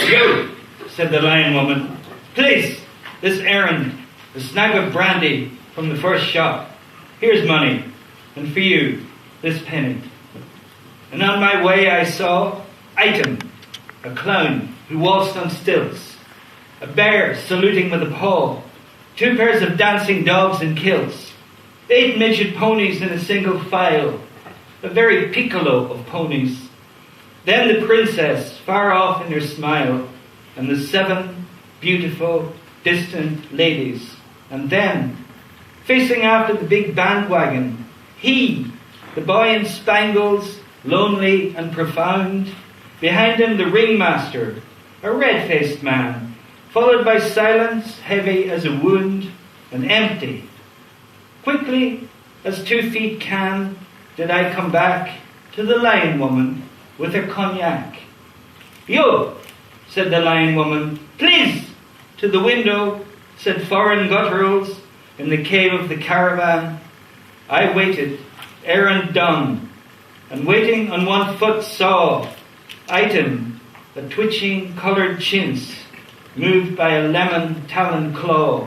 "You," said the lion woman, "please, this errand, a snag of brandy from the first shop. Here's money, and for you, this penny." And on my way I saw Item, a clown who waltzed on stilts, a bear saluting with a paw, 2 pairs of dancing dogs in kilts, 8 midget ponies in a single file, a very piccolo of ponies. Then the princess, far off in her smile, and the 7 beautiful, distant ladies. And then, facing after the big bandwagon, he, the boy in spangles, lonely and profound. Behind him the ringmaster, a red-faced man, followed by silence heavy as a wound and empty. Quickly as 2 feet can did I come back to the lion woman with her cognac. "You," said the lion woman, "please." To the window, said foreign gutturals in the cave of the caravan. I waited, errand done, and waiting on one foot saw Item, a twitching coloured chintz, moved by a lemon talon claw.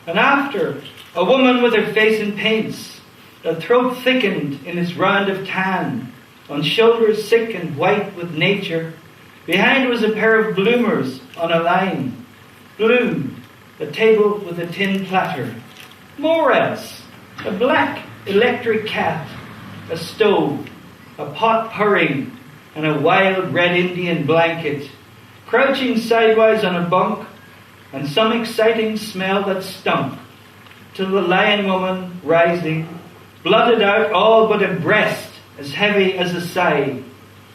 And after, a woman with her face in paints, a throat thickened in its round of tan, on shoulders sick and white with nature. Behind was a pair of bloomers on a line. Blue, a table with a tin platter. More else, a black electric cat, a stove, a pot purring, and a wild red Indian blanket, crouching sidewise on a bunk, and some exciting smell that stunk, till the lion woman, rising, blotted out all but a breast as heavy as a sigh,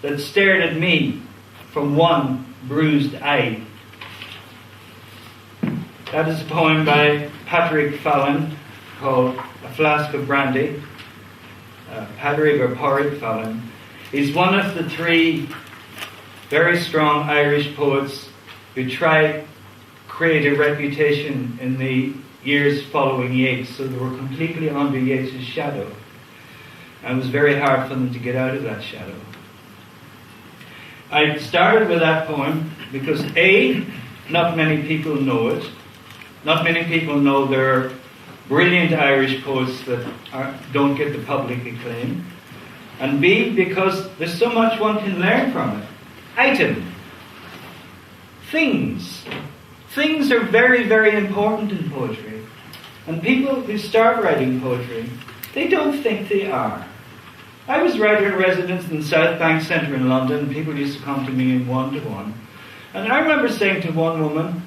that stared at me from one bruised eye. That is a poem by Patrick Fallon called A Flask of Brandy. Padraig or Pádraig Fallon. He's one of the 3 very strong Irish poets who tried to create a reputation in the years following Yeats, so they were completely under Yeats' shadow. And it was very hard for them to get out of that shadow. I started with that poem because A, not many people know it. Not many people know there are brilliant Irish poets that don't get the public acclaim. And B, because there's so much one can learn from it. Item. Things. Things are very, very important in poetry. And people who start writing poetry, they don't think they are. I was writer in residence in the South Bank Centre in London, and people used to come to me in one-to-one. And I remember saying to one woman,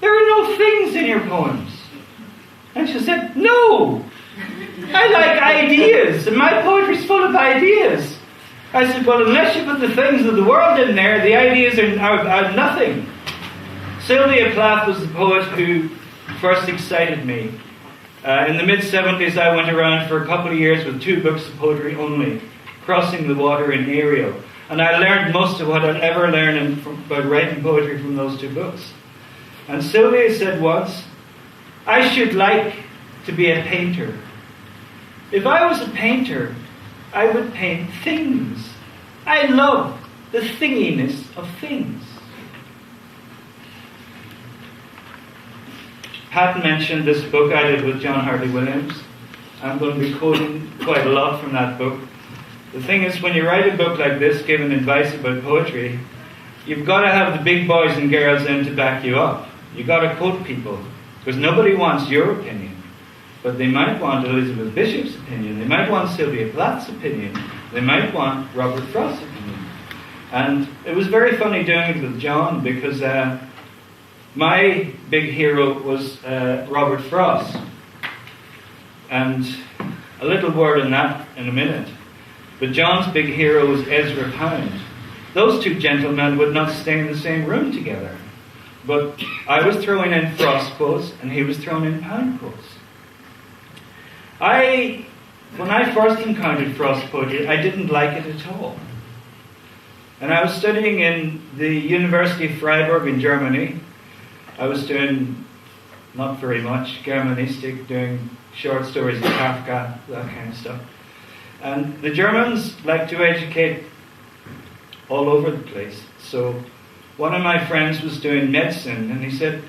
"There are no things in your poems." And she said, "No, I like ideas, and my poetry's full of ideas." I said, "Well, unless you put the things of the world in there, the ideas are nothing." Sylvia Plath was the poet who first excited me. In the mid-70s, I went around for a couple of years with 2 books of poetry only, Crossing the Water and Ariel. And I learned most of what I'd ever learned about writing poetry from those 2 books. And Sylvia said once, "I should like to be a painter. If I was a painter, I would paint things. I love the thinginess of things." Pat mentioned this book I did with John Hartley Williams. I'm going to be quoting quite a lot from that book. The thing is, when you write a book like this, giving advice about poetry, you've got to have the big boys and girls in to back you up. You've got to quote people, because nobody wants your opinion. But they might want Elizabeth Bishop's opinion. They might want Sylvia Plath's opinion. They might want Robert Frost's opinion. And it was very funny doing it with John, because my big hero was Robert Frost. And a little word on that in a minute. But John's big hero was Ezra Pound. Those 2 gentlemen would not stay in the same room together. But I was throwing in Frost quotes, and he was throwing in Pound quotes. When I first encountered Frost poetry, I didn't like it at all. And I was studying in the University of Freiburg in Germany. I was doing not very much Germanistic, doing short stories of Kafka, that kind of stuff. And the Germans like to educate all over the place. So one of my friends was doing medicine, and he said,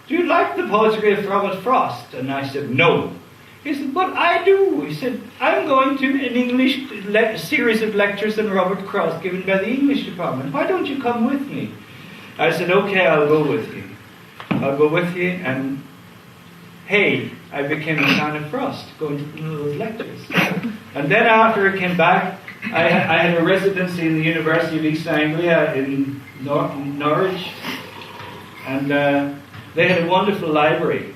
"Do you like the poetry of Robert Frost?" And I said, "No." He said, "But I do." He said, "I'm going to an English series of lectures on Robert Frost given by the English department. Why don't you come with me?" I said, "Okay, I'll go with you. I'll go with you." And hey, I became a fan of Frost, going to those lectures. And then after I came back, I had a residency in the University of East Anglia in Norwich. And they had a wonderful library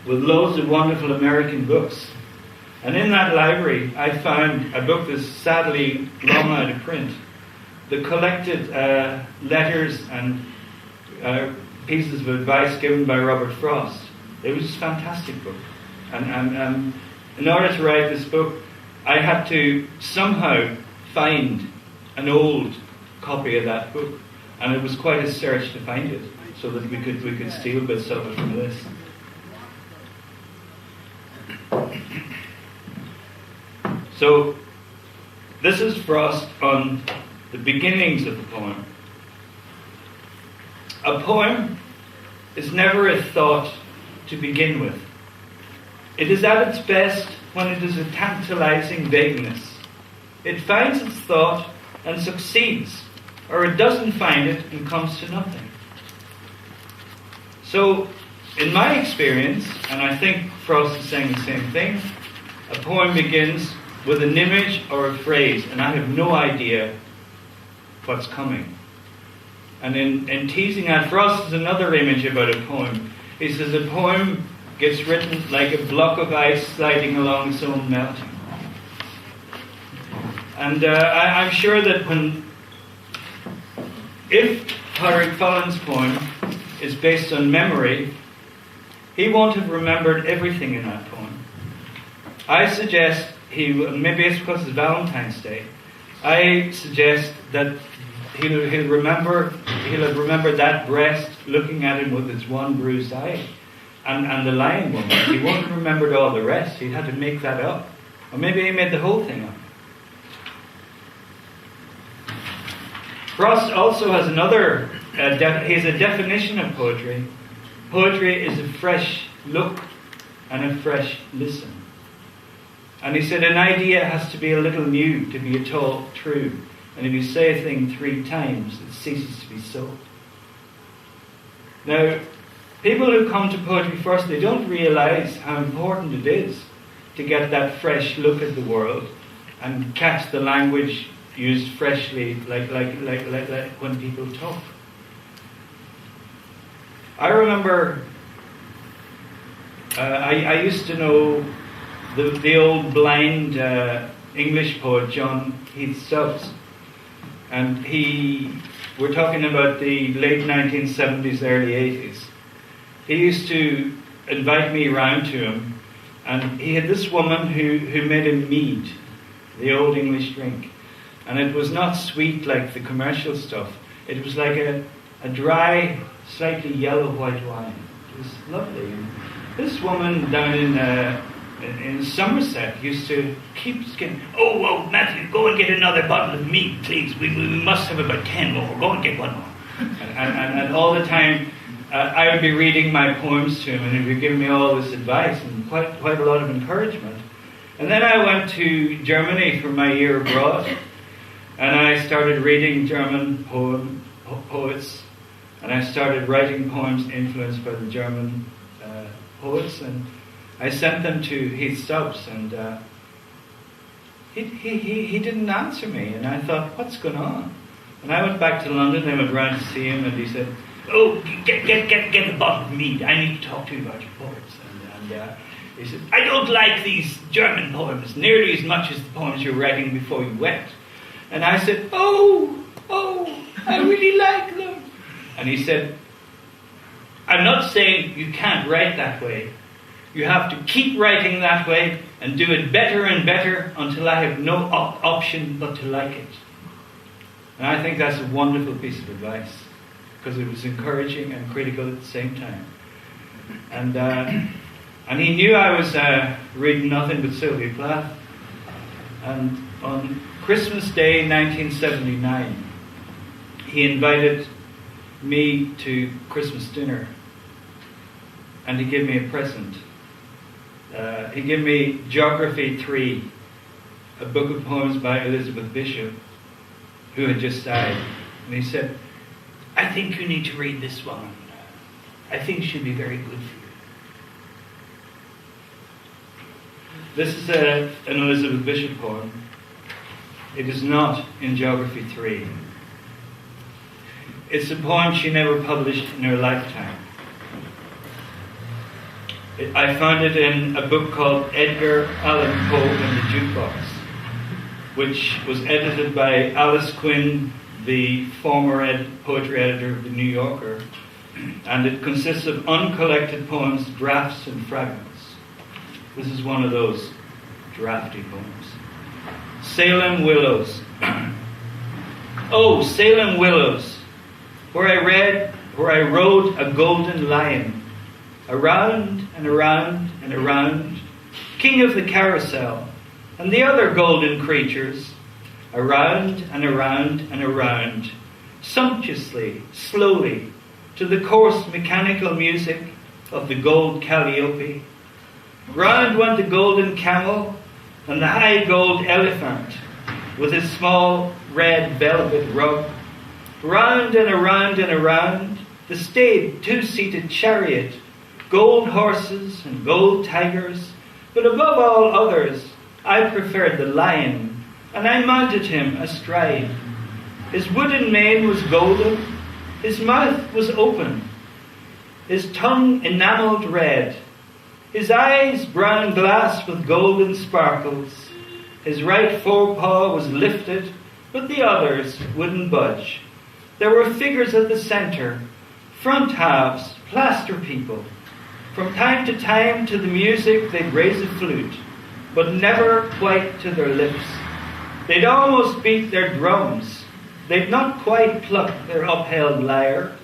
with loads of wonderful American books. And in that library, I found a book that's sadly long out of print. The collected letters and pieces of advice given by Robert Frost. It was a fantastic book. And in order to write this book, I had to somehow find an old copy of that book. And it was quite a search to find it, so that we could steal bits of it from this. So, this is Frost on the beginnings of the poem. A poem is never a thought to begin with. It is at its best when it is a tantalizing vagueness. It finds its thought and succeeds, or it doesn't find it and comes to nothing. So, in my experience, and I think Frost is saying the same thing, a poem begins with an image or a phrase, and I have no idea what's coming. And in teasing at Frost is another image about a poem. He says a poem gets written like a block of ice sliding along its own melting. And I'm sure that if Pádraig Follin's poem is based on memory, he won't have remembered everything in that poem. I suggest maybe it's because it's Valentine's Day, I suggest that he'll have remembered that breast looking at him with its one bruised eye, and the lion woman. He won't have remembered all the rest. He had to make that up, or maybe he made the whole thing up. Frost also has another. He has a definition of poetry. Poetry is a fresh look and a fresh listen. And he said an idea has to be a little new to be at all true. And if you say a thing 3 times, it ceases to be so. Now, people who come to poetry first, they don't realize how important it is to get that fresh look at the world and catch the language used freshly, like when people talk. I remember I used to know the old blind English poet John Heath Stubbs, and we're talking about the late 1970s, early 80s. He used to invite me round to him, and he had this woman who made him mead, the old English drink, and it was not sweet like the commercial stuff. It was like a dry, slightly yellow-white wine. It was lovely. And this woman down in Somerset used to keep saying, "Oh, Matthew, go and get another bottle of mead, please. We must have about 10 more. Go and get one more." and all the time, I would be reading my poems to him, and he would give me all this advice and quite a lot of encouragement. And then I went to Germany for my year abroad, and I started reading German poets, and I started writing poems influenced by the German poets, and I sent them to Heath Stubbs, and he didn't answer me, and I thought, what's going on? And I went back to London, I went round to see him, and he said, "Oh, get a bottle of mead, I need to talk to you about your poets." And he said, "I don't like these German poems nearly as much as the poems you're writing before you went." And I said, oh, I really like them. And he said, "I'm not saying you can't write that way. You have to keep writing that way and do it better and better until I have no option but to like it." And I think that's a wonderful piece of advice, because it was encouraging and critical at the same time. And he knew I was reading nothing but Sylvia Plath. And on Christmas Day 1979, he invited me to Christmas dinner, and he gave me a present. He gave me Geography 3, a book of poems by Elizabeth Bishop, who had just died. And he said, I think you need to read this one. I think it should be very good for you. This is an Elizabeth Bishop poem. It is not in Geography 3. It's a poem she never published in her lifetime. I found it in a book called Edgar Allan Poe and the Jukebox, which was edited by Alice Quinn, the former poetry editor of the New Yorker, and it consists of uncollected poems, drafts and fragments. This is one of those drafty poems. Salem Willows. Oh, Salem Willows, where I rode a golden lion, around and around and around, king of the carousel, and the other golden creatures, around and around and around, sumptuously, slowly, to the coarse mechanical music of the gold calliope. Round went the golden camel and the high gold elephant with his small red velvet rug. Round and around and around the staid two-seated chariot, gold horses and gold tigers, but above all others, I preferred the lion, and I mounted him astride. His wooden mane was golden, his mouth was open, his tongue enamelled red, his eyes brown glass with golden sparkles. His right forepaw was lifted, but the others wouldn't budge. There were figures at the centre, front halves, plaster people. From time to time to the music they'd raise a flute, but never quite to their lips. They'd almost beat their drums. They'd not quite pluck their upheld lyres.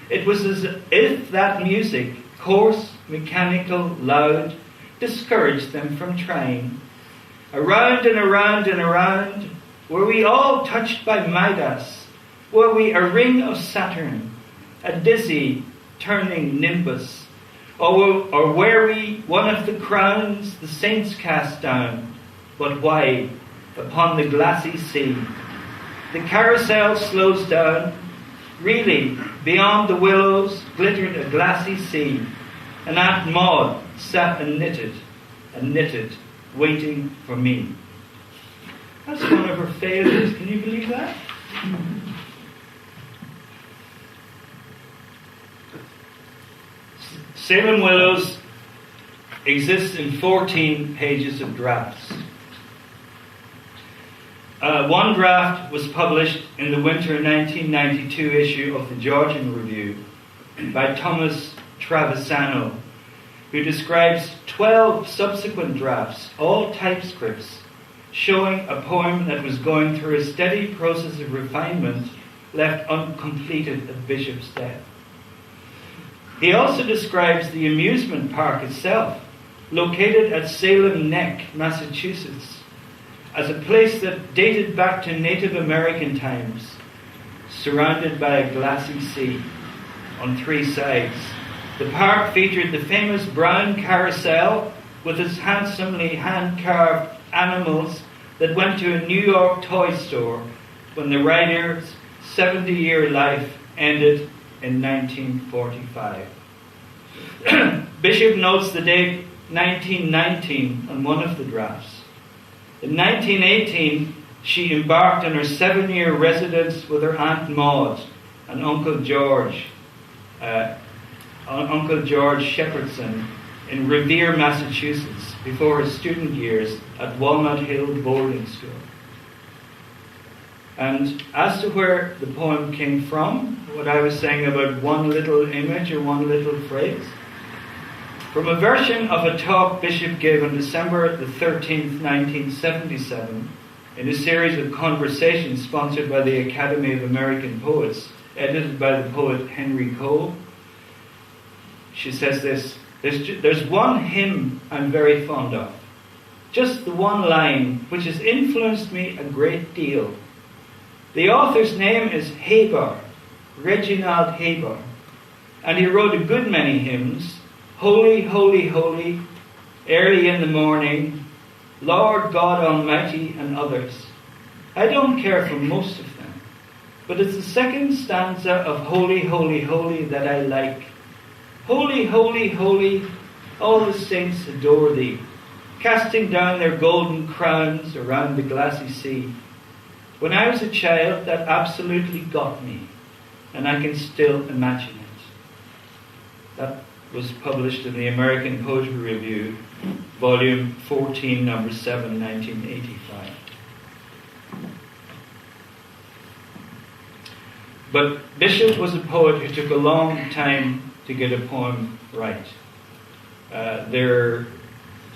It was as if that music, coarse, mechanical, loud, discouraged them from trying. Around and around and around, were we all touched by Midas? Were we a ring of Saturn, a dizzy, turning nimbus? Or were we one of the crowns the saints cast down, but why, upon the glassy sea? The carousel slows down. Really, beyond the willows glittered a glassy sea, and Aunt Maud sat and knitted, waiting for me. That's one of her failures. Can you believe that? Salem Willows exists in 14 pages of drafts. One draft was published in the winter 1992 issue of the Georgian Review by Thomas Travisano, who describes 12 subsequent drafts, all typescripts, showing a poem that was going through a steady process of refinement left uncompleted at Bishop's death. He also describes the amusement park itself, located at Salem Neck, Massachusetts, as a place that dated back to Native American times, surrounded by a glassy sea on three sides. The park featured the famous brown carousel with its handsomely hand-carved animals that went to a New York toy store when the rider's 70-year life ended in 1945. Bishop notes the date 1919 on one of the drafts. In 1918, she embarked on her 7-year residence with her Aunt Maud and Uncle George Shepherdson in Revere, Massachusetts, before her student years at Walnut Hill Boarding School. And as to where the poem came from, what I was saying about one little image or one little phrase, from a version of a talk Bishop gave on December the 13th, 1977, in a series of conversations sponsored by the Academy of American Poets, edited by the poet Henry Cole. She says this, there's one hymn I'm very fond of, just the one line which has influenced me a great deal. The author's name is Haber, Reginald Haber, and he wrote a good many hymns, Holy, Holy, Holy, Early in the Morning, Lord God Almighty, and others. I don't care for most of them, but it's the second stanza of Holy, Holy, Holy that I like. Holy, Holy, Holy, all the saints adore thee, casting down their golden crowns around the glassy sea. When I was a child, that absolutely got me, and I can still imagine it. That was published in the American Poetry Review, Volume 14, Number 7, 1985. But Bishop was a poet who took a long time to get a poem right. There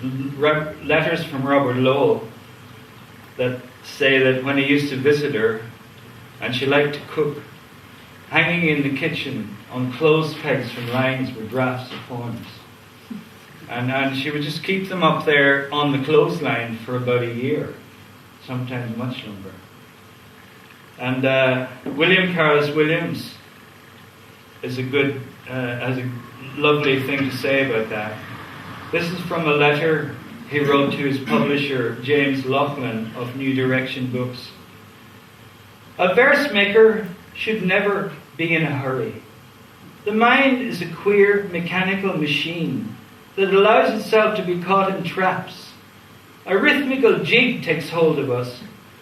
are letters from Robert Lowell that say that when he used to visit her, and she liked to cook, hanging in the kitchen on clothes pegs from lines were drafts of poems. And she would just keep them up there on the clothesline for about a year, sometimes much longer. And William Carlos Williams is has a lovely thing to say about that. This is from a letter he wrote to his publisher, James Laughlin of New Direction Books. A verse maker should never be in a hurry. The mind is a queer mechanical machine that allows itself to be caught in traps. A rhythmical jig takes hold of us,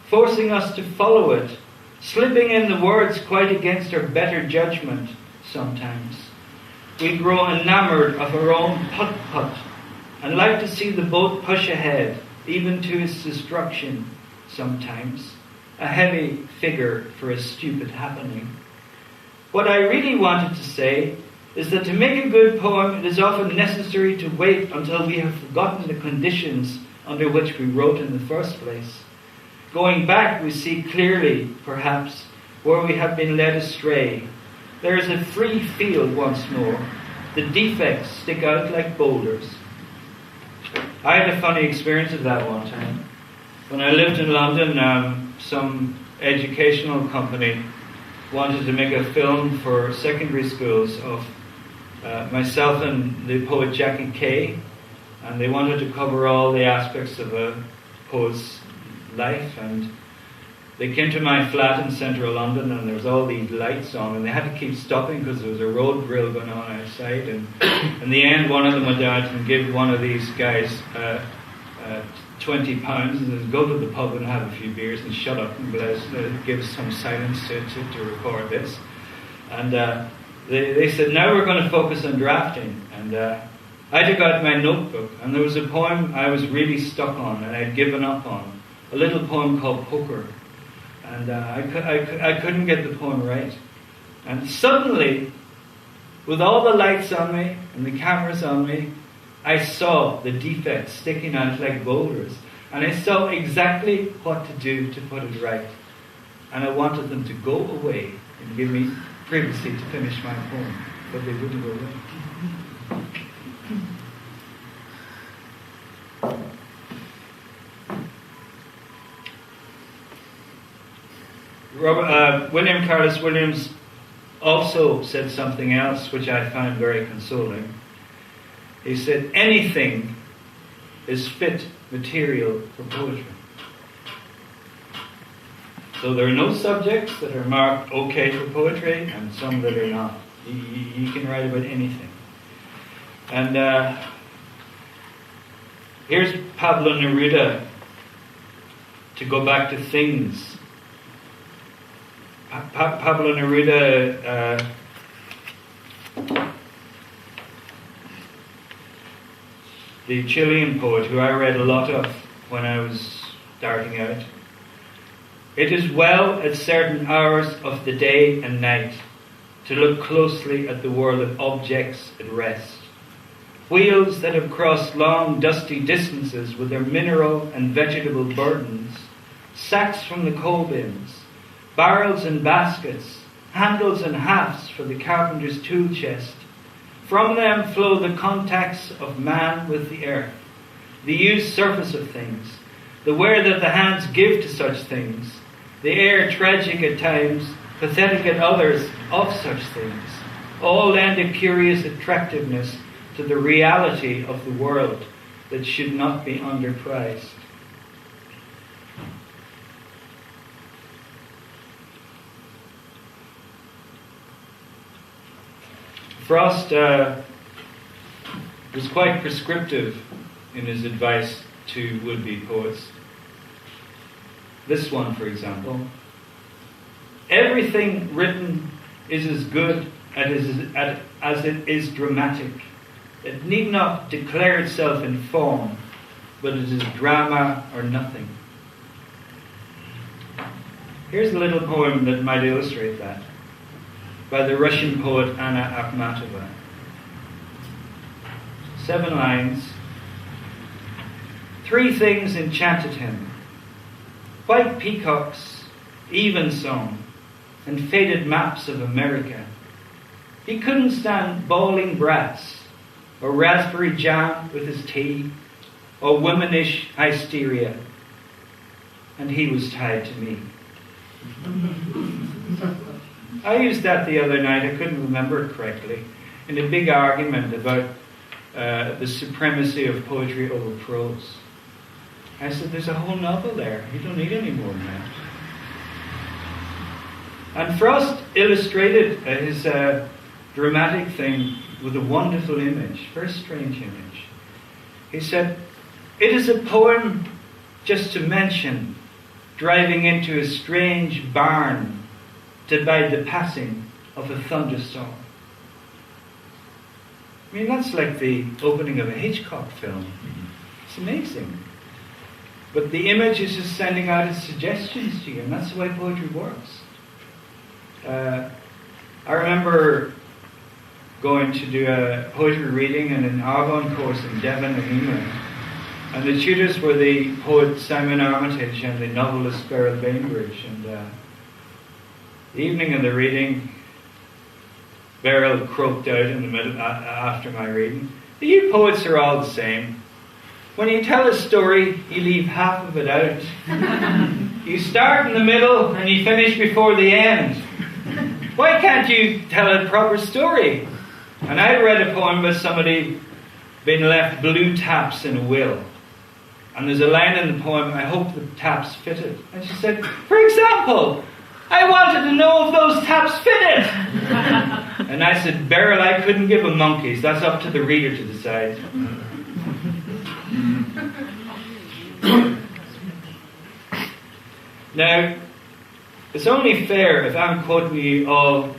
forcing us to follow it, slipping in the words quite against our better judgment sometimes. We grow enamored of our own putt-putt and like to see the boat push ahead, even to its destruction sometimes, a heavy figure for a stupid happening. What I really wanted to say is that to make a good poem, it is often necessary to wait until we have forgotten the conditions under which we wrote in the first place. Going back, we see clearly, perhaps, where we have been led astray. There is a free field once more. The defects stick out like boulders. I had a funny experience of that one time. When I lived in London, some educational company wanted to make a film for secondary schools of myself and the poet Jackie Kay, and they wanted to cover all the aspects of a poet's life. And they came to my flat in central London, and there was all these lights on, and they had to keep stopping because there was a road drill going on outside. And in the end, one of them went out and gave one of these guys £20 and said, go to the pub and have a few beers and shut up and give some silence to record this. And they said, now we're going to focus on drafting. And I took out my notebook, and there was a poem I was really stuck on and I'd given up on, a little poem called Poker. And I couldn't get the poem right. And suddenly, with all the lights on me and the cameras on me, I saw the defects sticking out like boulders. And I saw exactly what to do to put it right. And I wanted them to go away and give me privacy to finish my poem. But they wouldn't go away. William Carlos Williams also said something else which I found very consoling. He said, anything is fit material for poetry. So there are no subjects that are marked okay for poetry and some that are not. You can write about anything. And here's Pablo Neruda, to go back to things. Pablo Neruda the Chilean poet who I read a lot of when I was starting out. It is well at certain hours of the day and night to look closely at the world of objects at rest. Wheels that have crossed long dusty distances with their mineral and vegetable burdens, sacks from the coal bins, barrels and baskets, handles and hafts for the carpenter's tool chest. From them flow the contacts of man with the earth, the used surface of things, the wear that the hands give to such things, the air tragic at times, pathetic at others, of such things, all lend a curious attractiveness to the reality of the world that should not be underpriced. Frost was quite prescriptive in his advice to would-be poets. This one, for example: everything written is as good as it is dramatic. It need not declare itself in form, but it is drama or nothing. Here's a little poem that might illustrate that, by the Russian poet Anna Akhmatova. 7 lines. 3 things enchanted him: white peacocks, evensong, and faded maps of America. He couldn't stand bawling brats, or raspberry jam with his tea, or womanish hysteria. And he was tied to me. I used that the other night, I couldn't remember it correctly, in a big argument about the supremacy of poetry over prose. I said, there's a whole novel there. You don't need any more than that. And Frost illustrated his dramatic thing with a wonderful image, very strange image. He said, it is a poem just to mention driving into a strange barn to bide the passing of a thunderstorm. I mean, that's like the opening of a Hitchcock film. It's amazing. But the image is just sending out its suggestions to you, and that's the way poetry works. I remember going to do a poetry reading in an Argonne course in Devon, in England. And the tutors were the poet Simon Armitage and the novelist Beryl Bainbridge. And the evening of the reading, Beryl croaked out in the middle after my reading, "You poets are all the same. When you tell a story, you leave half of it out. You start in the middle and you finish before the end. Why can't you tell a proper story?" And I read a poem by somebody being left blue taps in a will. And there's a line in the poem, "I hope the taps fitted." And she said, "For example, I wanted to know if those taps fitted." And I said, "Beryl, I couldn't give a monkey's. That's up to the reader to decide." Now, it's only fair, if I'm quoting you all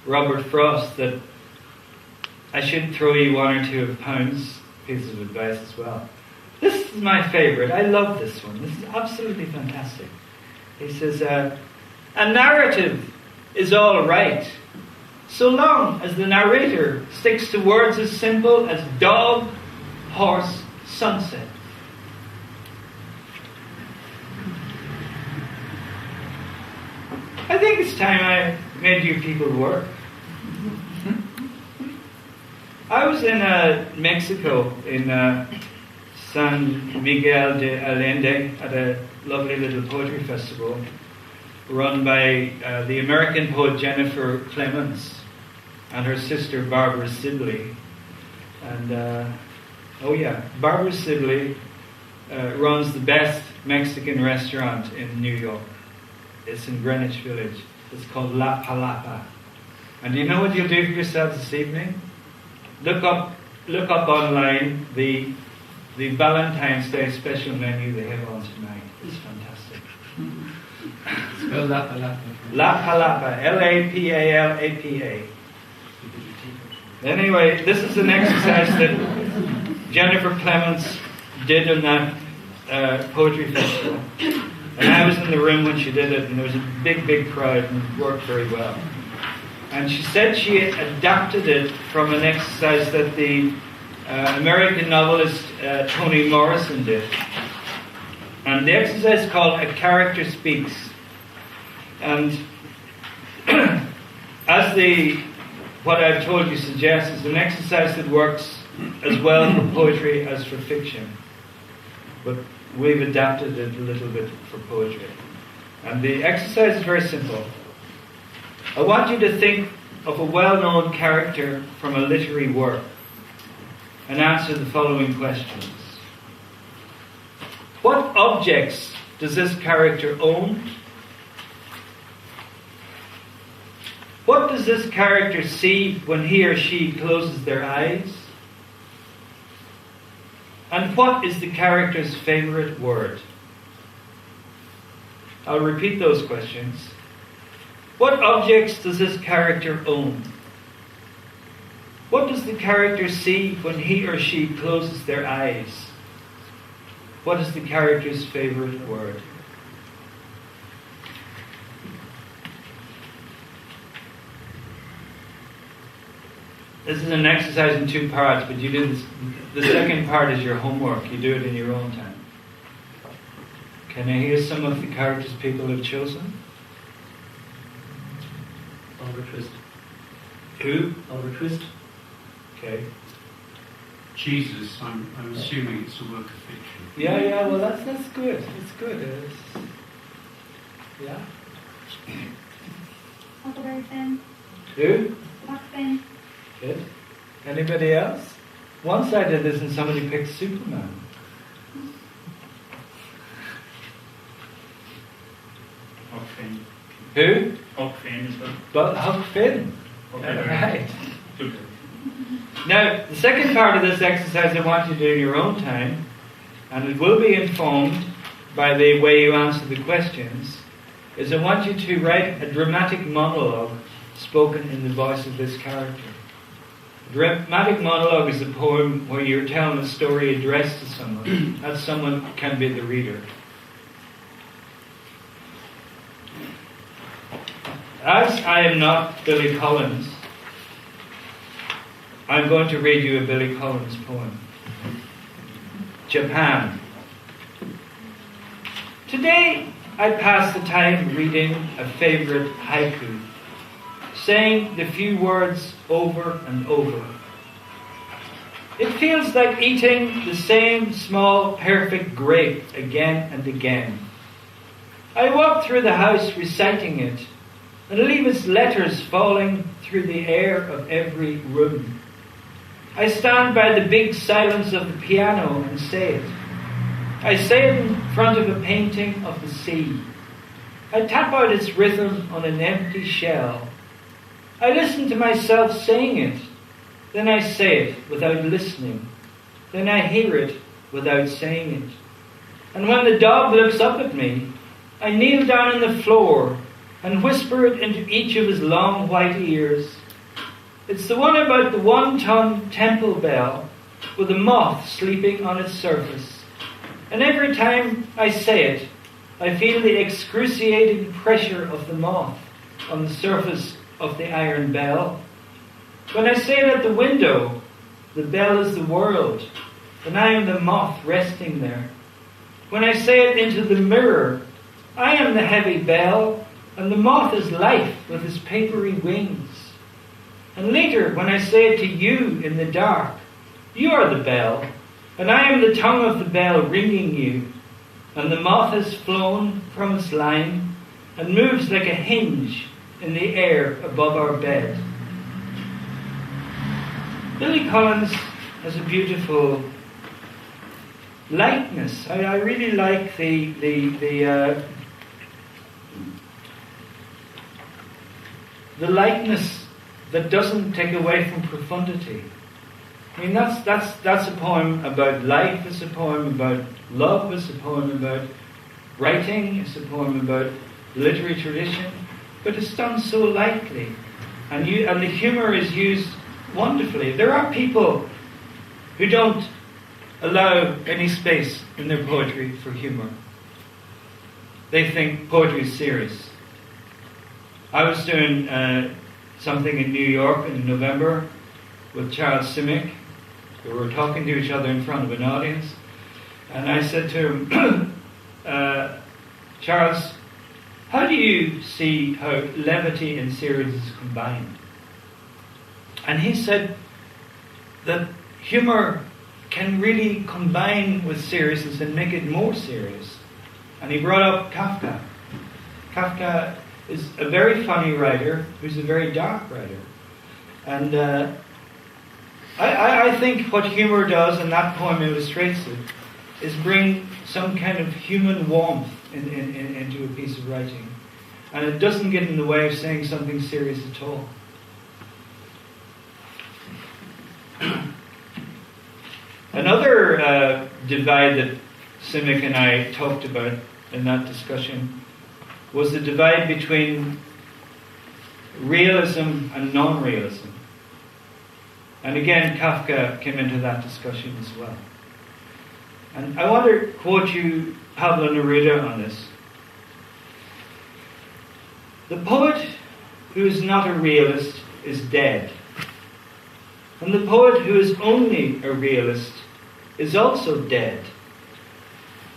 Robert Frost, that I should throw you 1 or 2 of Pound's pieces of advice as well. This is my favourite. I love this one. This is absolutely fantastic. He says, a narrative is all right, so long as the narrator sticks to words as simple as dog, horse, sunset. I think it's time I made you people work. I was in Mexico, in San Miguel de Allende, at a lovely little poetry festival run by the American poet Jennifer Clemens and her sister Barbara Sibley. And Barbara Sibley runs the best Mexican restaurant in New York. It's in Greenwich Village. It's called La Palapa. And you know what you'll do for yourselves this evening? Look up online the Valentine's Day special menu they have on tonight. It's fantastic. Spell La Palapa. La Palapa. L-A-P-A-L-A-P-A. Anyway, this is an exercise that Jennifer Clemens did in that poetry festival. And I was in the room when she did it, and there was a big, big crowd, and it worked very well. And she said she adapted it from an exercise that the American novelist Toni Morrison did. And the exercise is called A Character Speaks. And as what I've told you suggests, is an exercise that works as well for poetry as for fiction. But we've adapted it a little bit for poetry. And the exercise is very simple. I want you to think of a well-known character from a literary work and answer the following questions. What objects does this character own? What does this character see when he or she closes their eyes? And what is the character's favourite word? I'll repeat those questions. What objects does this character own? What does the character see when he or she closes their eyes? What is the character's favourite word? This is an exercise in 2 parts, but you do this. The second part is your homework. You do it in your own time. Can I hear some of the characters people have chosen? Oliver Twist. Who? Oliver Twist. Okay. Jesus, I'm assuming it's a work of fiction. Yeah, well that's good. It's good. Yeah. Huckleberry Finn. Who? Huck Finn. Good. Anybody else? Once I did this and somebody picked Superman. Huck Finn. Who? Huck Finn as well. But Huck Finn. Okay. Right. Good. Now, the second part of this exercise I want you to do in your own time, and it will be informed by the way you answer the questions, is I want you to write a dramatic monologue spoken in the voice of this character. A dramatic monologue is a poem where you're telling a story addressed to someone. That someone can be the reader. As I am not Billy Collins, I'm going to read you a Billy Collins poem. Japan. Today I pass the time reading a favorite haiku, saying the few words over and over. It feels like eating the same small perfect grape again and again. I walk through the house reciting it and leave its letters falling through the air of every room. I stand by the big silence of the piano and say it. I say it in front of a painting of the sea. I tap out its rhythm on an empty shell. I listen to myself saying it. Then I say it without listening. Then I hear it without saying it. And when the dog looks up at me, I kneel down on the floor and whisper it into each of his long white ears. It's the one about the 1-ton temple bell with a moth sleeping on its surface. And every time I say it, I feel the excruciating pressure of the moth on the surface of the iron bell. When I say it at the window, the bell is the world, and I am the moth resting there. When I say it into the mirror, I am the heavy bell, and the moth is life with his papery wings. And later, when I say it to you in the dark, you are the bell, and I am the tongue of the bell ringing you, and the moth has flown from its line and moves like a hinge in the air above our bed. Billy Collins has a beautiful lightness. I really like the lightness that doesn't take away from profundity. I mean, that's a poem about life, it's a poem about love, it's a poem about writing, it's a poem about literary tradition, but it's done so lightly. And the humour is used wonderfully. There are people who don't allow any space in their poetry for humour. They think poetry is serious. I was doing something in New York in November with Charles Simic. We were talking to each other in front of an audience, and I said to him, Charles, how do you see how levity and seriousness is combined? And he said that humour can really combine with seriousness and make it more serious. And he brought up Kafka. Kafka is a very funny writer who's a very dark writer. And I think what humor does, and that poem illustrates it, is bring some kind of human warmth into a piece of writing. And it doesn't get in the way of saying something serious at all. Another divide that Simic and I talked about in that discussion was the divide between realism and non-realism. And again, Kafka came into that discussion as well. And I want to quote you Pablo Neruda on this. The poet who is not a realist is dead. And the poet who is only a realist is also dead.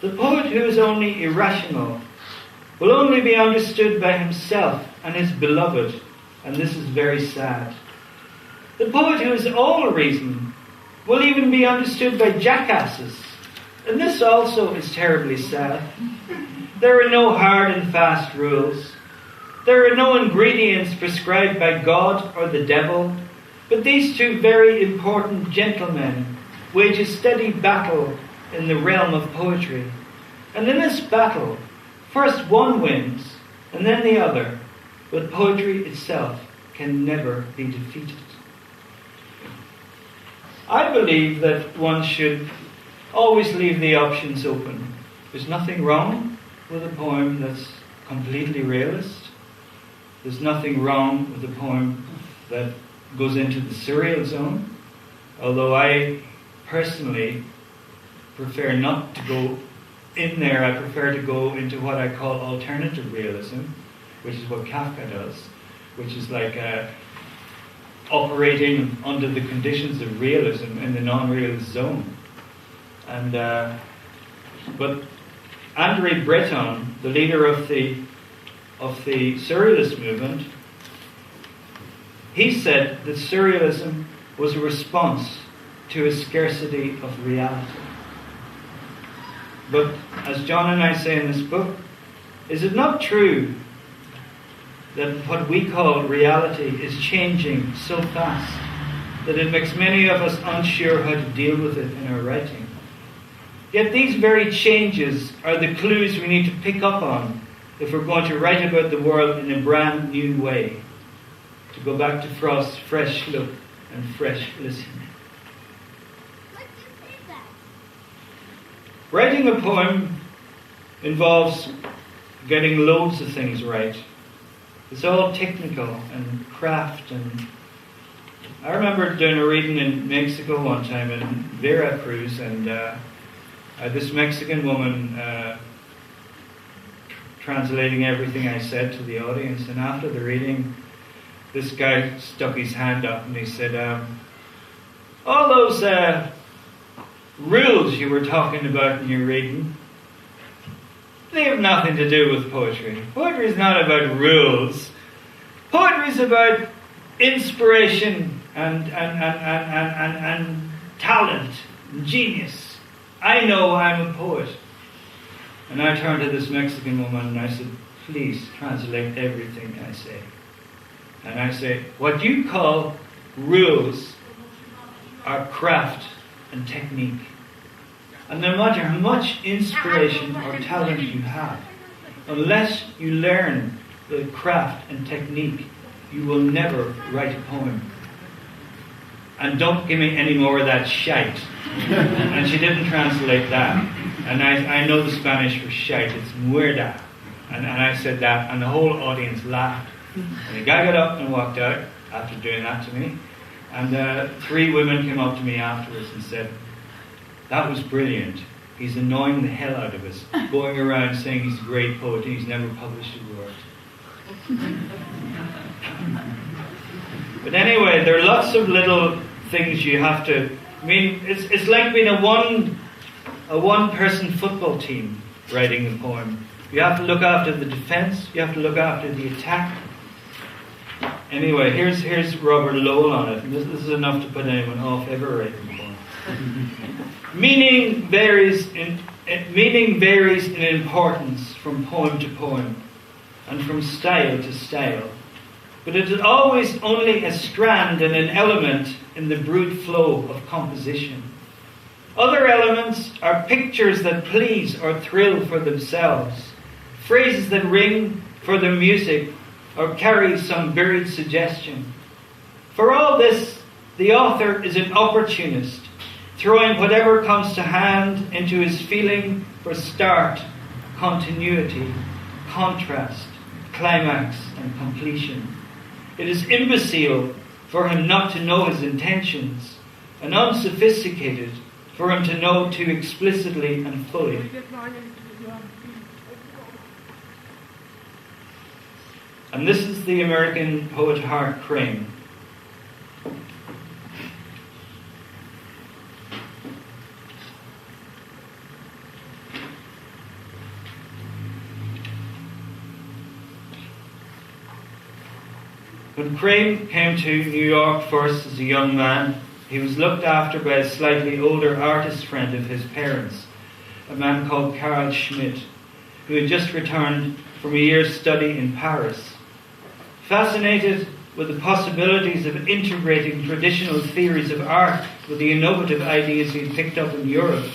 The poet who is only irrational will only be understood by himself and his beloved, and this is very sad. The poet who is all reason will even be understood by jackasses, and this also is terribly sad. There are no hard and fast rules. There are no ingredients prescribed by God or the devil, but these two very important gentlemen wage a steady battle in the realm of poetry. And in this battle, first one wins, and then the other, but poetry itself can never be defeated. I believe that one should always leave the options open. There's nothing wrong with a poem that's completely realist. There's nothing wrong with a poem that goes into the surreal zone, although I personally prefer not to go in there. I prefer to go into what I call alternative realism, which is what Kafka does, which is like operating under the conditions of realism in the non-realist zone. And but André Breton, the leader of the surrealist movement, he said that surrealism was a response to a scarcity of reality. But as John and I say in this book, is it not true that what we call reality is changing so fast that it makes many of us unsure how to deal with it in our writing? Yet these very changes are the clues we need to pick up on if we're going to write about the world in a brand new way. To go back to Frost's fresh look and fresh listening. Writing a poem involves getting loads of things right. It's all technical and craft. And I remember doing a reading in Mexico one time in Veracruz, and this Mexican woman translating everything I said to the audience. And after the reading, this guy stuck his hand up and he said, all those rules you were talking about in your reading, they have nothing to do with poetry. Poetry is not about rules. Poetry is about inspiration and talent and genius. I know I'm a poet. And I turned to this Mexican woman and I said, please translate everything I say. And I say, what you call rules are craft and technique. And no matter how much inspiration or talent you have, unless you learn the craft and technique, you will never write a poem. And don't give me any more of that shite. And she didn't translate that. And I know the Spanish for shite, it's muerda. And I said that, and the whole audience laughed. And the guy got up and walked out after doing that to me. And 3 women came up to me afterwards and said, that was brilliant. He's annoying the hell out of us, going around saying he's a great poet and he's never published a word. But anyway, there are lots of little things you have to... I mean, it's like being a one-person football team writing the poem. You have to look after the defence, you have to look after the attack. Anyway, here's Robert Lowell on it. And this is enough to put anyone off ever writing a poem. Meaning varies in importance from poem to poem. and from style to style, but it is always only a strand and an element in the brute flow of composition. Other elements are pictures that please or thrill for themselves, phrases that ring for their music or carry some buried suggestion. For all this, the author is an opportunist, throwing whatever comes to hand into his feeling for start, continuity, contrast, climax, and completion. It is imbecile for him not to know his intentions, and unsophisticated for him to know too explicitly and fully. And this is the American poet Hart Crane. When Crane came to New York first as a young man, he was looked after by a slightly older artist friend of his parents, a man called Carl Schmidt, who had just returned from a year's study in Paris. Fascinated with the possibilities of integrating traditional theories of art with the innovative ideas he had picked up in Europe,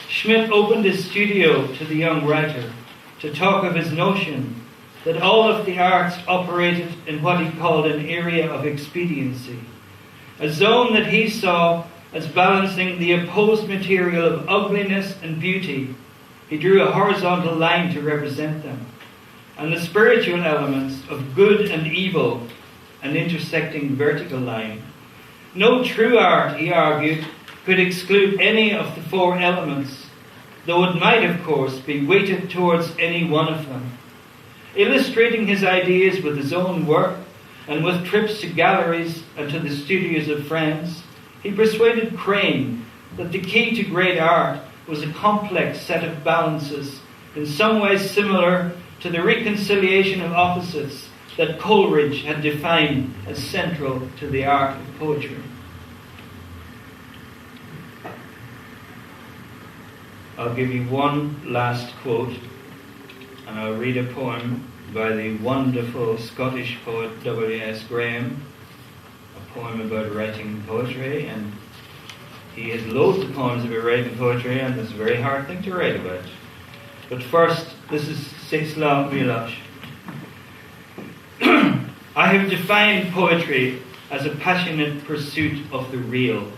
Schmidt opened his studio to the young writer to talk of his notion that all of the arts operated in what he called an area of expediency, a zone that he saw as balancing the opposed material of ugliness and beauty. He drew a horizontal line to represent them, and the spiritual elements of good and evil, an intersecting vertical line. No true art, he argued, could exclude any of the four elements, though it might, of course, be weighted towards any one of them. Illustrating his ideas with his own work and with trips to galleries and to the studios of friends, he persuaded Crane that the key to great art was a complex set of balances, in some ways similar to the reconciliation of opposites that Coleridge had defined as central to the art of poetry. I'll give you one last quote, and I'll read a poem by the wonderful Scottish poet W.S. Graham, a poem about writing poetry, and he has loads of poems about writing poetry, and it's a very hard thing to write about. But first, this is Sixla Milosh. I have defined poetry as a passionate pursuit of the real,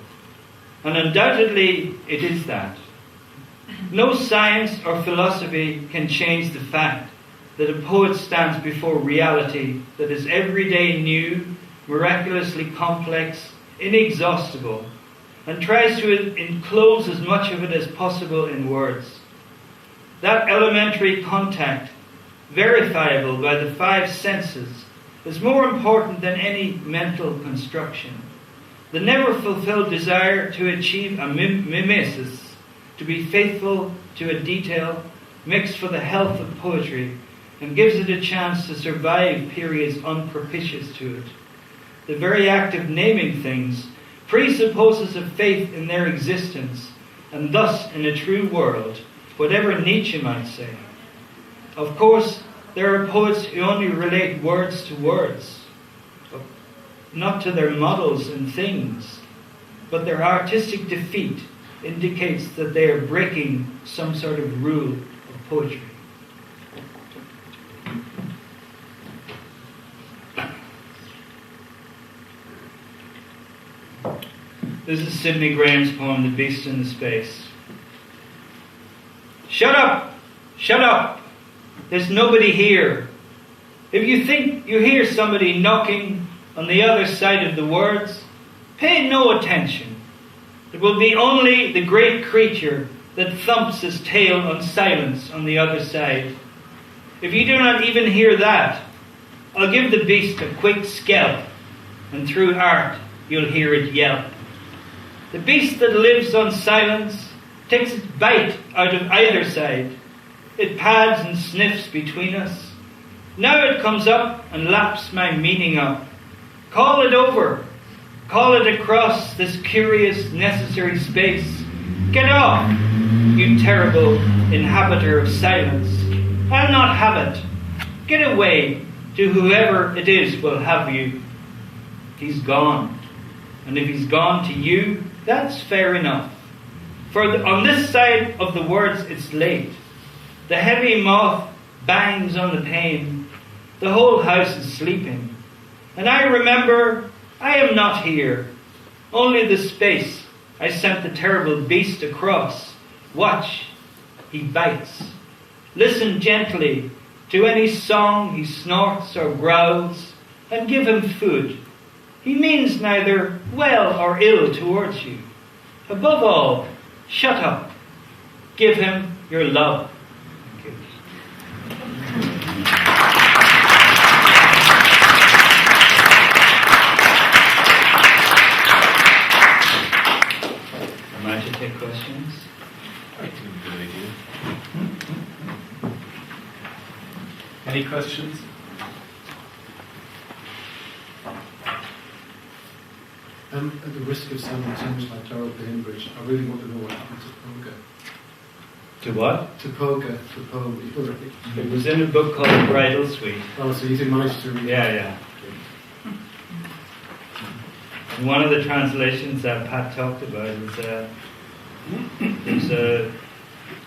and undoubtedly it is that. No science or philosophy can change the fact that a poet stands before reality that is everyday new, miraculously complex, inexhaustible, and tries to enclose as much of it as possible in words. That elementary contact, verifiable by the five senses, is more important than any mental construction. The never-fulfilled desire to achieve a mimesis, to be faithful to a detail, makes for the health of poetry and gives it a chance to survive periods unpropitious to it. The very act of naming things presupposes a faith in their existence, and thus in a true world, whatever Nietzsche might say. Of course, there are poets who only relate words to words, not to their models and things, but their artistic defeat indicates that they are breaking some sort of rule of poetry. This is Sidney Graham's poem, The Beast in the Space. Shut up! Shut up! There's nobody here. If you think you hear somebody knocking on the other side of the words, pay no attention. It will be only the great creature that thumps his tail on silence on the other side. If you do not even hear that, I'll give the beast a quick scalp, and through art you'll hear it yelp. The beast that lives on silence takes its bite out of either side. It pads and sniffs between us. Now it comes up and laps my meaning up. Call it over. Call it across this curious, necessary space. Get off, you terrible inhabiter of silence. I'll not have it. Get away to whoever it is will have you. He's gone. And if he's gone to you, that's fair enough. For on this side of the words it's late. The heavy moth bangs on the pane. The whole house is sleeping. And I remember I am not here. Only the space I sent the terrible beast across. Watch, he bites. Listen gently to any song he snorts or growls, and give him food. He means neither well or ill towards you. Above all, shut up. Give him your love. Thank you. Am I to take questions? I think it's a good idea. Any questions? At the risk of sounding too much like Gerald Bainbridge, I really want to know what happened to Poga. To what? To Poga, to Poe. It was in a book called Bridal Suite. Oh, so you didn't manage to read it? Yeah. And one of the translations that Pat talked about was a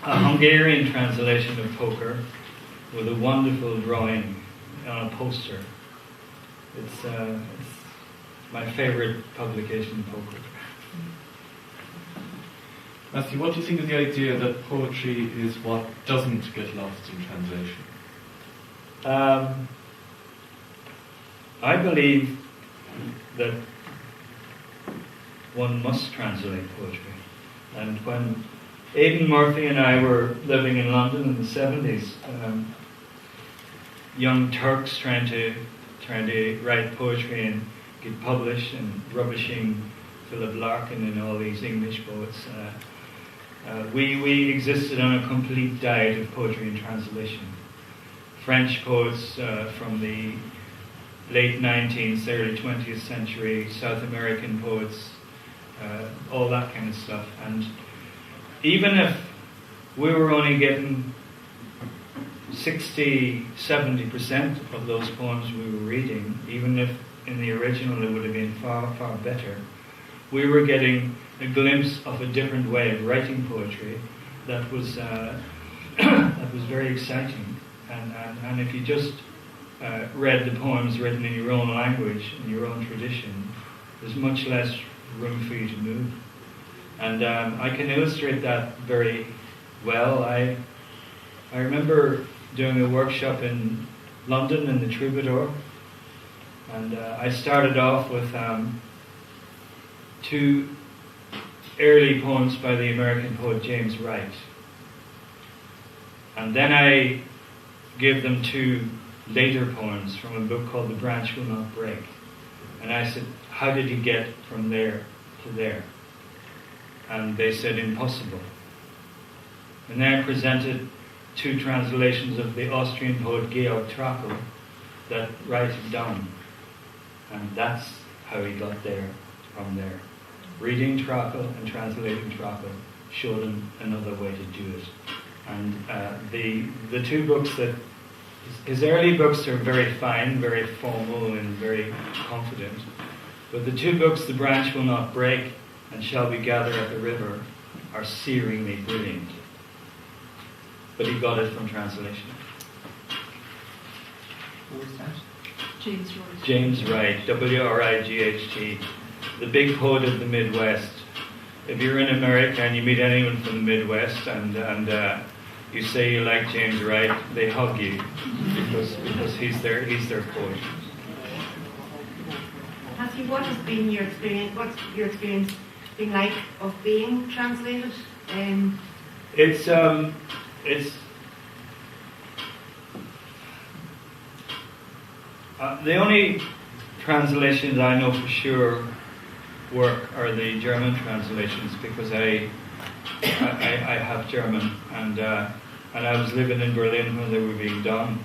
Hungarian translation of poker with a wonderful drawing on a poster. It's my favorite publication in poker. Matthew, what do you think of the idea that poetry is what doesn't get lost in translation? I believe that one must translate poetry. And when Aidan Murphy and I were living in London in the 70s, young Turks trying to write poetry and get published, and rubbishing Philip Larkin and all these English poets. We existed on a complete diet of poetry and translation. French poets from the late 19th, early 20th century, South American poets, all that kind of stuff. And even if we were only getting 60-70% of those poems we were reading, even if in the original it would have been far, far better, we were getting a glimpse of a different way of writing poetry that was very exciting. And if you just read the poems written in your own language, in your own tradition, there's much less room for you to move. And I can illustrate that very well. I remember doing a workshop in London in the Troubadour, and I started off with two early poems by the American poet James Wright. And then I gave them two later poems from a book called The Branch Will Not Break. And I said, how did he get from there to there? And they said, impossible. And then I presented two translations of the Austrian poet Georg Trakl that Wright had done. And that's how he got there from there. Reading Trakl and translating Trakl showed him another way to do it. And the two books that his early books are very fine, very formal and very confident. But the two books, The Branch Will Not Break and Shall We Gather at the River, are searingly brilliant. But he got it from translation. Who was that? James Wright. James Wright, W-R-I-G-H-T, the big poet of the Midwest. If you're in America and you meet anyone from the Midwest and you say you like James Wright, they hug you because he's their poet. Matthew, what has been your experience? What's your experience been like of being translated? It's the only translations I know for sure work are the German translations, because I have German, and I was living in Berlin when they were being done,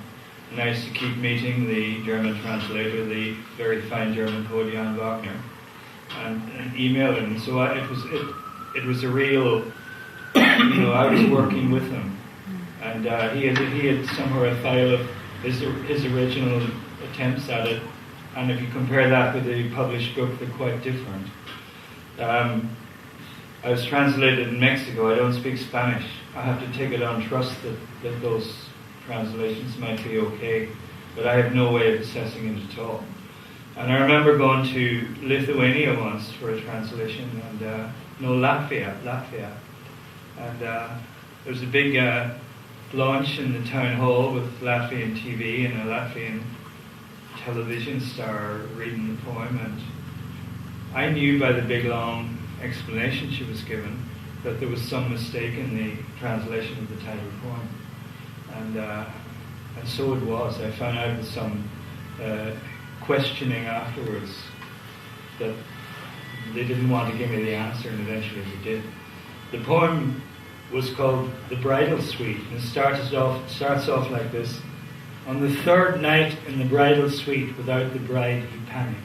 and I used to keep meeting the German translator, the very fine German poet Jan Wagner, and email him. So it was a real, I was working with him, and he had somewhere a file of his original attempts at it, and if you compare that with the published book, they're quite different. I was translated in Mexico. I don't speak Spanish. I have to take it on trust that those translations might be okay, but I have no way of assessing it at all. And I remember going to Lithuania once for a translation, and Latvia. And there was a big launch in the town hall with Latvian TV and a Latvian television star reading the poem, and I knew by the big long explanation she was given that there was some mistake in the translation of the title poem, and so it was. I found out with some questioning afterwards that they didn't want to give me the answer, and eventually they did. The poem was called The Bridal Suite, and it starts off like this: on the third night in the bridal suite, without the bride he panicked.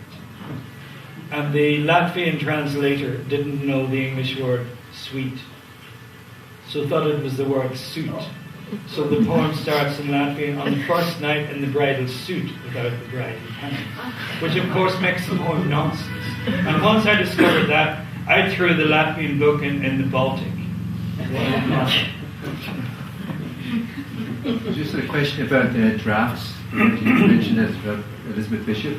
And the Latvian translator didn't know the English word suite, so thought it was the word suit. So the poem starts in Latvian: on the first night in the bridal suit, without the bride he panicked. Which of course makes the poem nonsense. And once I discovered that, I threw the Latvian book in the Baltic. Just a question about drafts. You mentioned that about Elizabeth Bishop.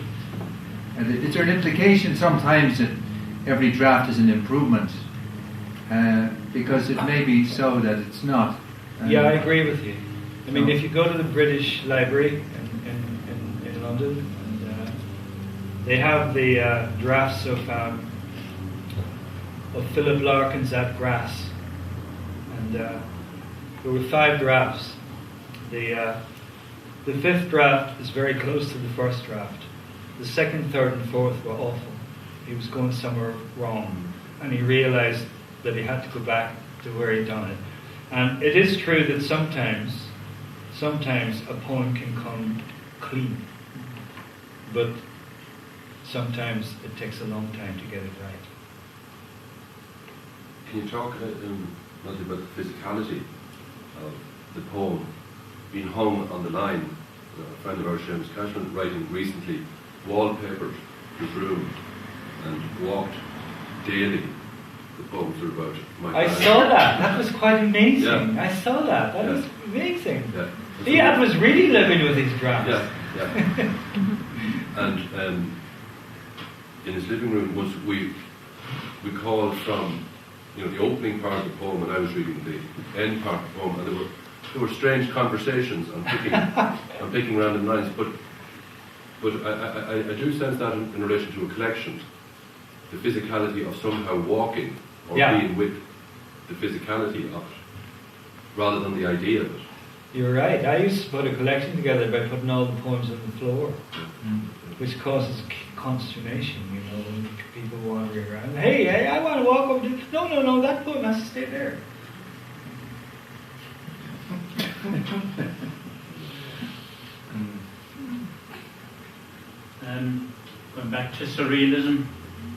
And is there an implication sometimes that every draft is an improvement? Because it may be so that it's not. Yeah, I agree with you. I mean, if you go to the British Library in London, and, they have the drafts of Philip Larkin's At Grass. And there were 5 drafts. The 5th draft is very close to the first draft. The 2nd, 3rd, and 4th were awful. He was going somewhere wrong, and he realized that he had to go back to where he'd done it. And it is true that sometimes a poem can come clean, but sometimes it takes a long time to get it right. Can you talk Matthew, about the physicality of the poem being hung on the line? A friend of ours, Seamus Cashman, writing recently, wallpapered his room and walked daily. The poems are about my I saw that. That was quite amazing. Yeah. I saw that. That was amazing. Yeah. He was really living with his drafts. Yeah. And in his living room, once we called from the opening part of the poem, and I was reading the end part of the poem, and there were strange conversations on picking random lines, but I do sense that in relation to a collection, the physicality of somehow walking or being with the physicality of it, rather than the idea of it. You're right. I used to put a collection together by putting all the poems on the floor, which causes consternation, when people wandering around. Hey, I want to walk over to... No, that poem has to stay there. Going back to surrealism,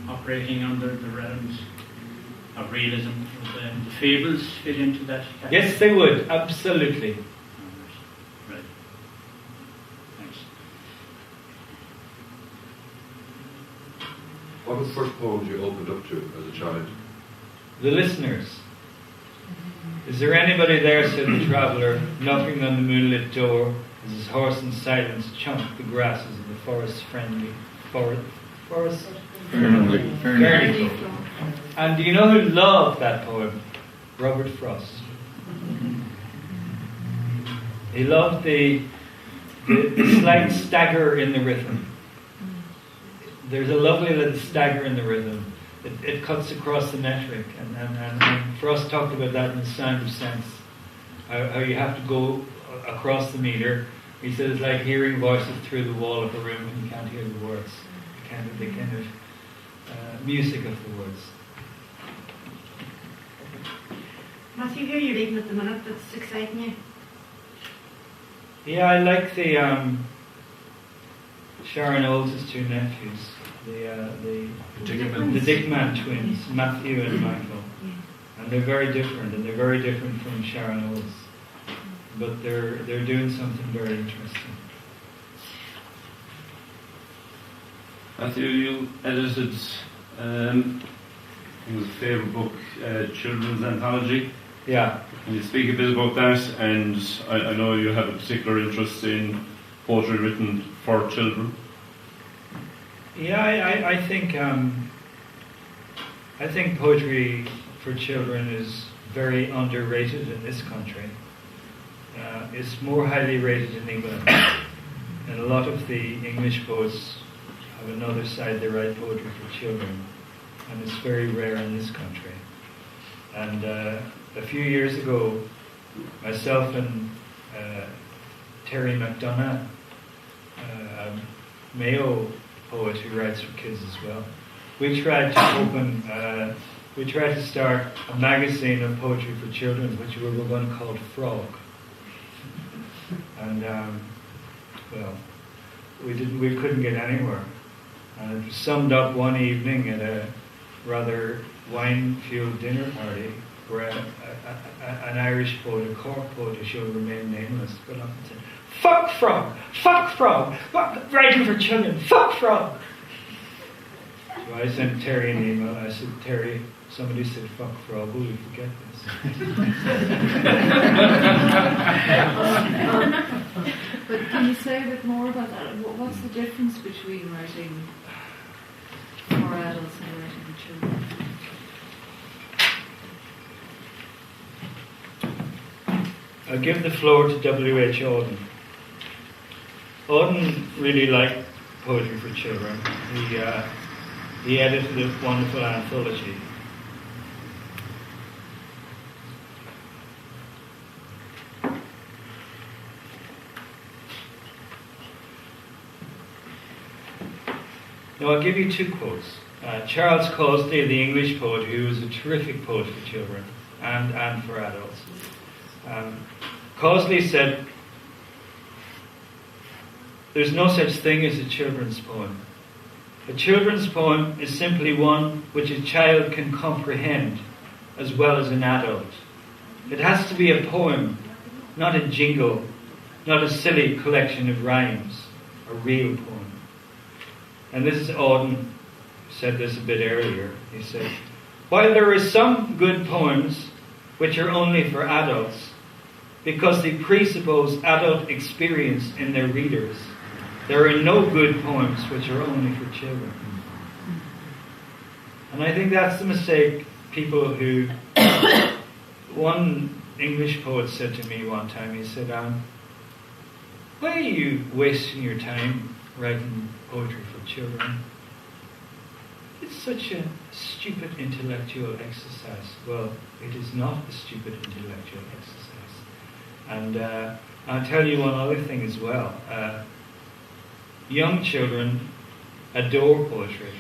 operating under the realms of realism, would the fables fit into that category? Yes, they would, absolutely. Right. Thanks. What were the first poems you opened up to as a child? The Listeners. Is there anybody there, said the traveller, knocking on the moonlit door, as his horse in silence chomped the grasses of the forest Fernicle. And do you know who loved that poem? Robert Frost. He loved the slight stagger in the rhythm. There's a lovely little stagger in the rhythm. It cuts across the metric, and Frost talked about that in The Sound of Sense, how you have to go across the meter. He said it's like hearing voices through the wall of a room and you can't hear the words, the kind of music of the words. Matthew, who are you reading at the minute that's exciting you? Yeah, I like the Sharon Olds' 2 nephews, the Dickman twins, Matthew and Michael. And they're very different, from Sharon Olds. But they're doing something very interesting. Matthew, you edited, it was a favourite book, Children's Anthology. Yeah. Can you speak a bit about that? And I know you have a particular interest in poetry written for children. Yeah, I think poetry for children is very underrated in this country. It's more highly rated in England. And a lot of the English poets have another side, they write poetry for children. And it's very rare in this country. And a few years ago, myself and Terry McDonough, Mayo poet who writes for kids as well, we tried to start a magazine of poetry for children, which we were going to call Frog. And well, we couldn't get anywhere. And it was summed up one evening at a rather wine-fueled dinner party where an Irish poet, a Cork poet who shall remain nameless, got up and said, "Fuck frog! Fuck frog! Writing for children! Fuck frog!" So I sent Terry an email. I said, "Terry, somebody said fuck frog. Will you forget this?" But can you say a bit more about that? What's the difference between writing for adults and writing for children? I'll give the floor to W.H. Auden. Auden really liked poetry for children. He edited a wonderful anthology. Now I'll give you two quotes. Charles Causley, the English poet, who was a terrific poet for children and for adults. Causley said, "There's no such thing as a children's poem. A children's poem is simply one which a child can comprehend as well as an adult. It has to be a poem, not a jingle, not a silly collection of rhymes, a real poem." And this is Auden said this a bit earlier. He said, "While there are some good poems which are only for adults, because they presuppose adult experience in their readers, there are no good poems which are only for children." And I think that's the mistake people who... One English poet said to me one time, he said, "Why are you wasting your time writing poetry for children? It's such a stupid intellectual exercise." Well, it is not a stupid intellectual exercise. And I'll tell you one other thing as well. Young children adore poetry.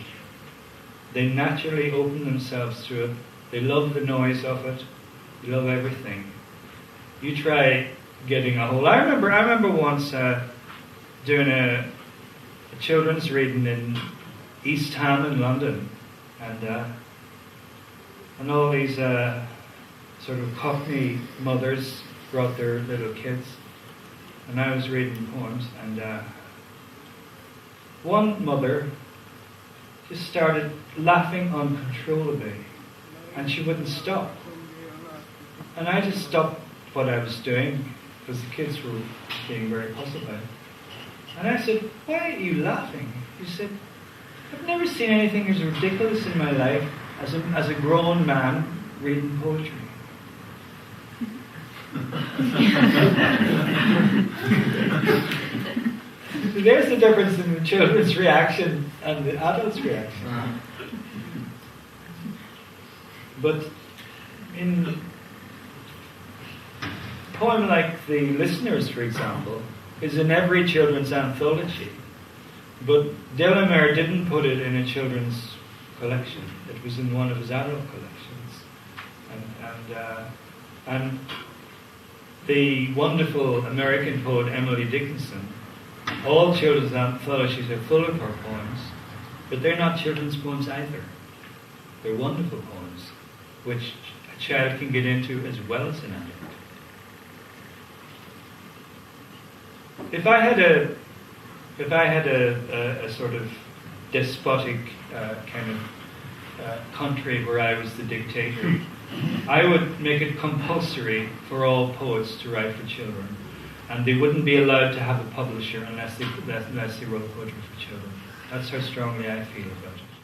They naturally open themselves to it. They love the noise of it. They love everything. You try getting a hold. I remember once doing a children's reading in East Ham in London, and all these sort of Cockney mothers brought their little kids, and I was reading poems, and one mother just started laughing uncontrollably, and she wouldn't stop. And I just stopped what I was doing, because the kids were being very puzzled by it. And I said, "Why are you laughing?" He said, "I've never seen anything as ridiculous in my life as a grown man reading poetry." There's the difference in the children's reaction and the adults' reaction. But in a poem like The Listeners, for example, is in every children's anthology. But Delamere didn't put it in a children's collection. It was in one of his adult collections. And the wonderful American poet Emily Dickinson, all children's anthologies are full of her poems, but they're not children's poems either. They're wonderful poems, which a child can get into as well as an adult. If I had a sort of despotic kind of country where I was the dictator, I would make it compulsory for all poets to write for children, and they wouldn't be allowed to have a publisher unless they wrote poetry for children. That's how strongly I feel about it.